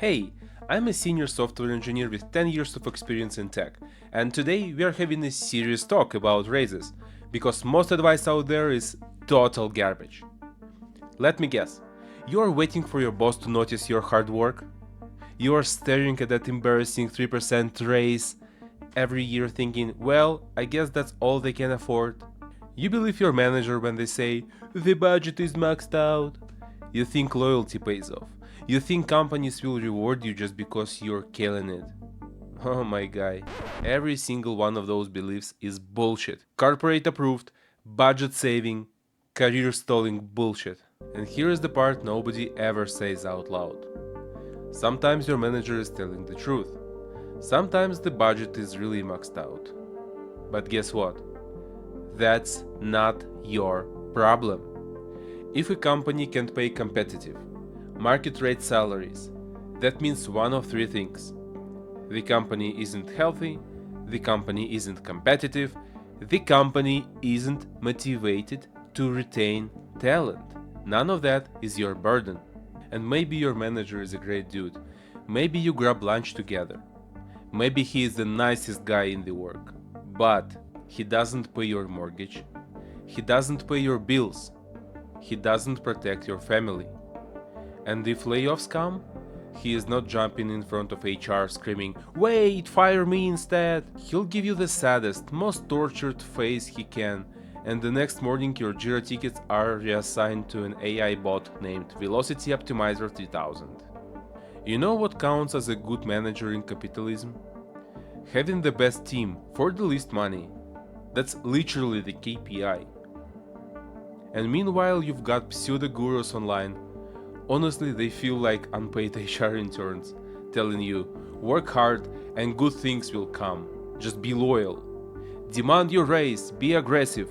Hey, I'm a senior software engineer with 10 years of experience in tech, and today we are having a serious talk about raises, because most advice out there is total garbage. Let me guess, you are waiting for your boss to notice your hard work? You are staring at that embarrassing 3% raise every year thinking, well, I guess that's all they can afford. You believe your manager when they say, the budget is maxed out. You think loyalty pays off. You think companies will reward you just because you're killing it. Oh my guy, every single one of those beliefs is bullshit. Corporate approved, budget saving, career stalling bullshit. And here's the part nobody ever says out loud. Sometimes your manager is telling the truth. Sometimes the budget is really maxed out. But guess what? That's not your problem. If a company can't pay competitive, market rate salaries, that means one of three things. The company isn't healthy, the company isn't competitive, the company isn't motivated to retain talent. None of that is your burden. And maybe your manager is a great dude. Maybe you grab lunch together. Maybe he is the nicest guy in the work. But he doesn't pay your mortgage. He doesn't pay your bills. He doesn't protect your family. And if layoffs come, he is not jumping in front of HR screaming, "Wait, fire me instead!" He'll give you the saddest, most tortured face he can, and the next morning your Jira tickets are reassigned to an AI bot named Velocity Optimizer 3000. You know what counts as a good manager in capitalism? Having the best team for the least money. That's literally the KPI. And meanwhile you've got pseudo-gurus online. Honestly, they feel like unpaid HR interns, telling you, work hard and good things will come. Just be loyal. Demand your raise, be aggressive.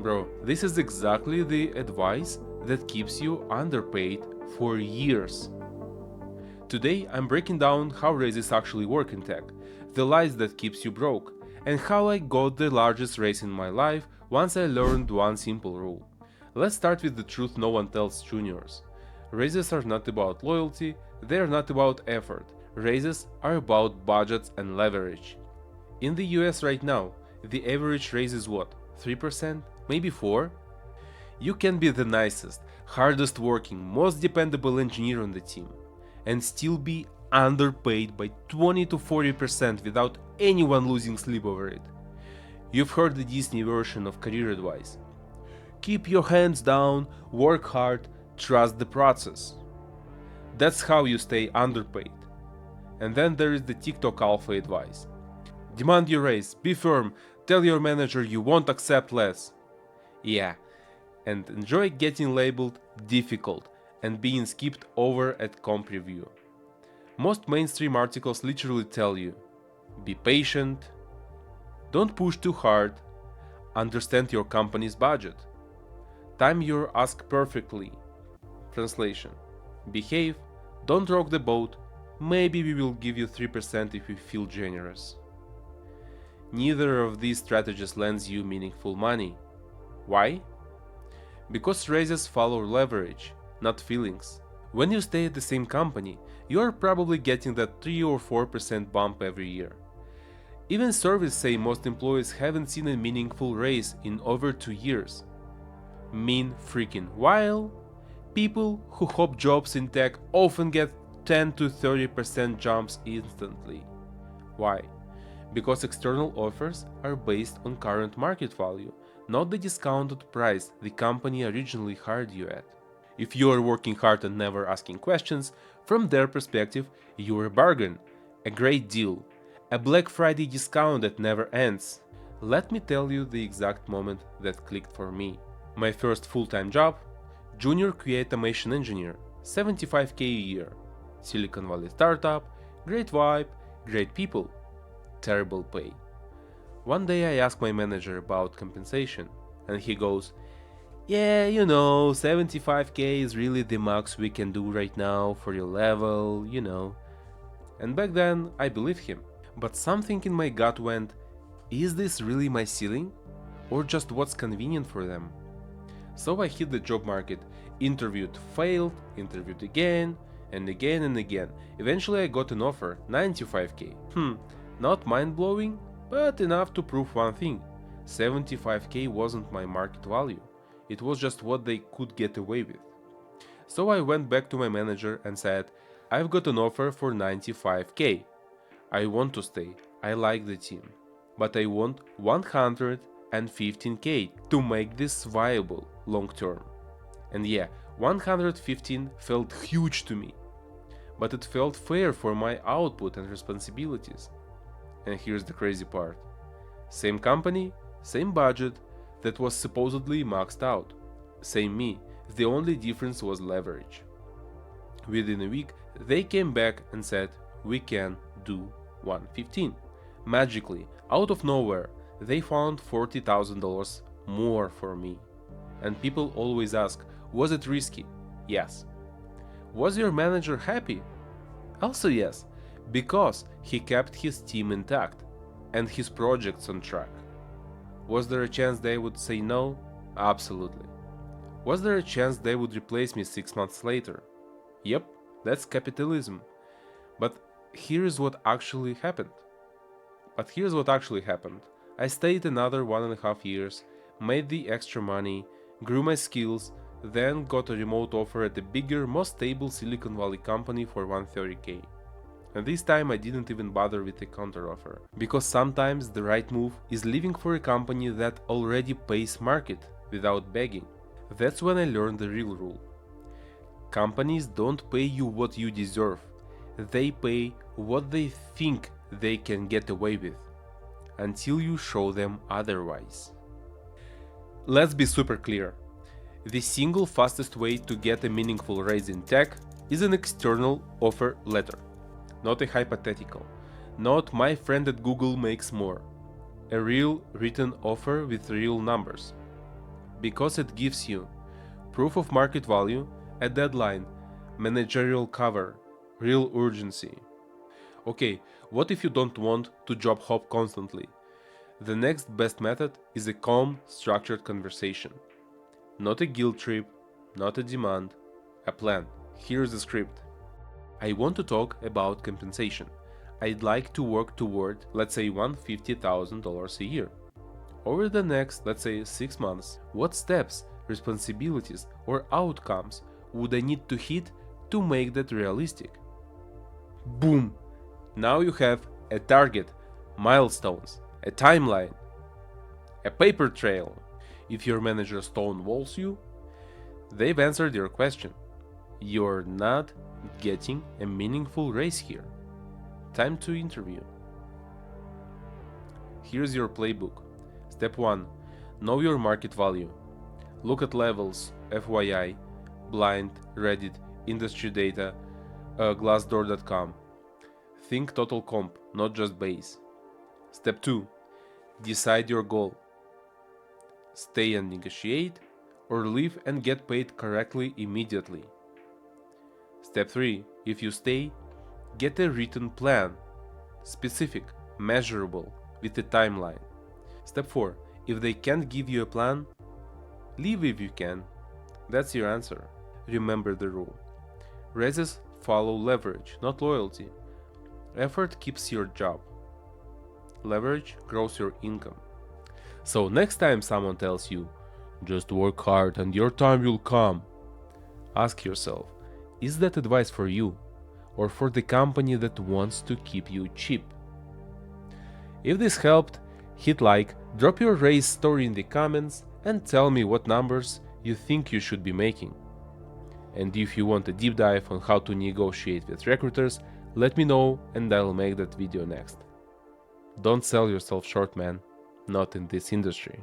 Bro, this is exactly the advice that keeps you underpaid for years. Today I'm breaking down how raises actually work in tech, the lies that keeps you broke, and how I got the largest raise in my life once I learned one simple rule. Let's start with the truth no one tells juniors. Raises are not about loyalty, they are not about effort. Raises are about budgets and leverage. In the US right now, the average raise is what? 3%? Maybe 4%? You can be the nicest, hardest working, most dependable engineer on the team, and still be underpaid by 20 to 40% without anyone losing sleep over it. You've heard the Disney version of career advice. Keep your hands down, work hard, trust the process. That's how you stay underpaid. And then there is the TikTok alpha advice. Demand your raise, be firm, tell your manager you won't accept less. Yeah, and enjoy getting labeled difficult and being skipped over at comp review. Most mainstream articles literally tell you, be patient, don't push too hard, understand your company's budget, time your ask perfectly. Translation: behave, don't rock the boat, maybe we will give you 3% if we feel generous. Neither of these strategies lends you meaningful money. Why? Because raises follow leverage, not feelings. When you stay at the same company, you are probably getting that 3 or 4% bump every year. Even surveys say most employees haven't seen a meaningful raise in over 2 years. Mean freaking while, people who hop jobs in tech often get 10 to 30% jumps instantly. Why? Because external offers are based on current market value, not the discounted price the company originally hired you at. If you are working hard and never asking questions, from their perspective, you're a bargain, a great deal, a Black Friday discount that never ends. Let me tell you the exact moment that clicked for me. My first full-time job, junior QA automation engineer, 75k a year, Silicon Valley startup, great vibe, great people, terrible pay. One day I asked my manager about compensation, and he goes, "Yeah, 75k is really the max we can do right now for your level. And back then, I believed him. But something in my gut went, is this really my ceiling? Or just what's convenient for them? So I hit the job market, interviewed, failed, interviewed again, And again and again. Eventually I got an offer, 95k. Not mind-blowing, but enough to prove one thing. 75k wasn't my market value. It was just what they could get away with. So I went back to my manager and said, I've got an offer for 95k. I want to stay, I like the team. But I want 115k to make this viable long term. And yeah, 115 felt huge to me. But it felt fair for my output and responsibilities. And here's the crazy part. Same company, same budget, that was supposedly maxed out. Same me, the only difference was leverage. Within a week, they came back and said, we can do 115. Magically, out of nowhere, they found $40,000 more for me. And people always ask, was it risky? Yes. Was your manager happy? Also yes, because he kept his team intact and his projects on track. Was there a chance they would say no? Absolutely. Was there a chance they would replace me 6 months later? Yep, that's capitalism. But here's what actually happened. I stayed another 1.5 years, made the extra money, grew my skills, then got a remote offer at a bigger, more stable Silicon Valley company for 130k. And this time I didn't even bother with a counteroffer, because sometimes the right move is leaving for a company that already pays market without begging. That's when I learned the real rule. Companies don't pay you what you deserve, they pay what they think they can get away with, until you show them otherwise. Let's be super clear. The single fastest way to get a meaningful raise in tech is an external offer letter. Not a hypothetical. Not my friend at Google makes more. A real written offer with real numbers. Because it gives you proof of market value, a deadline, managerial cover, real urgency. Okay, what if you don't want to job hop constantly? The next best method is a calm, structured conversation. Not a guilt trip, not a demand, a plan. Here's the script. I want to talk about compensation. I'd like to work toward, let's say, $150,000 a year. Over the next, let's say, 6 months, what steps, responsibilities, or outcomes would I need to hit to make that realistic? Boom! Now you have a target, milestones, a timeline, a paper trail. If your manager stonewalls you, they've answered your question. You're not getting a meaningful raise here. Time to interview. Here's your playbook. Step 1. Know your market value. Look at levels, FYI, Blind, Reddit, industry data, Glassdoor.com. Think total comp, not just base. Step 2. Decide your goal. Stay and negotiate, or leave and get paid correctly immediately. Step 3. If you stay, get a written plan, specific, measurable, with a timeline. Step 4. If they can't give you a plan, leave if you can. That's your answer. Remember the rule. Raises follow leverage, not loyalty. Effort keeps your job. Leverage grows your income. So next time someone tells you, just work hard and your time will come, ask yourself, is that advice for you or for the company that wants to keep you cheap? If this helped, hit like, drop your raise story in the comments and tell me what numbers you think you should be making. And if you want a deep dive on how to negotiate with recruiters, let me know and I'll make that video next. Don't sell yourself short, man. Not in this industry.